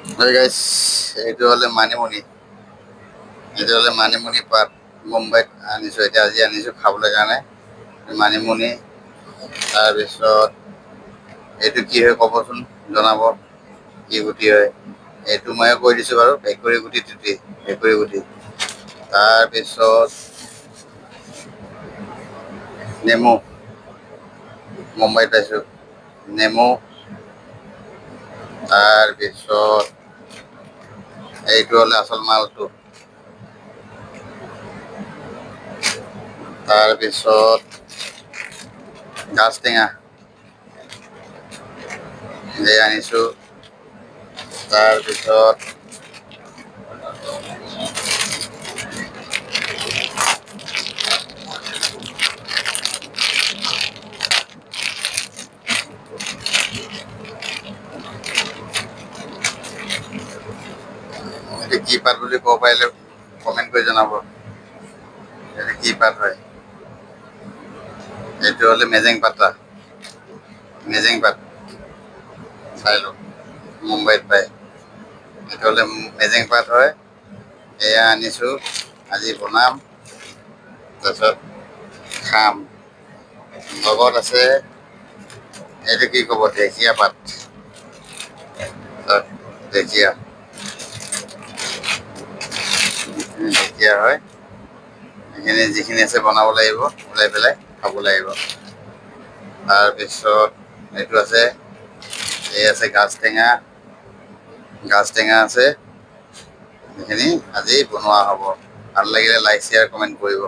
Hey guys, এইটো হ'লে মানিমুনি। এইটো হ'লে মানিমুনি পাত মুম্বাইত আনিছোঁ। এতিয়া আজি আনিছোঁ খাবলৈ কাৰণে মানিমুনি। তাৰপিছত এইটো কি হয় ক'বচোন, জনাব কি গুটি হয়। এইটো ময়ে কৈ দিছোঁ বাৰু, ভেকুৰী গুটি টুটি, ভেকুৰী গুটি। তাৰপিছত নেমু, মুম্বাইত পাইছোঁ নেমু। তাৰপিছত এইটো হ'লে আচল মালটো। তাৰপিছত গাজ টেঙা এই আনিছোঁ। তাৰপিছত এইটো কি পাত বুলি ক'ব পাৰিলে কমেণ্ট কৰি জনাব। এইটো কি পাত হয়? এইটো হ'লে মেজেং পাতা, মেজেং পাত। চাই লওক, মুম্বাইত পায়। এইটো হ'লে মেজেং পাত হয়। এয়া আনিছোঁ, আজি বনাম, তাৰপিছত খাম। লগত আছে এইটো কি ক'ব, ঢেকীয়া পাত। ঢেকীয়া, ঢেকীয়া হয়। এইখিনি যিখিনি আছে বনাব লাগিব, ওলাই পেলাই খাব লাগিব। তাৰপিছত এইটো আছে, এই আছে গাজ টেঙা, গাজ টেঙা আছে। এইখিনি আজি বনোৱা হ'ব। ভাল লাগিলে লাইক, শ্বেয়াৰ, কমেণ্ট কৰিব।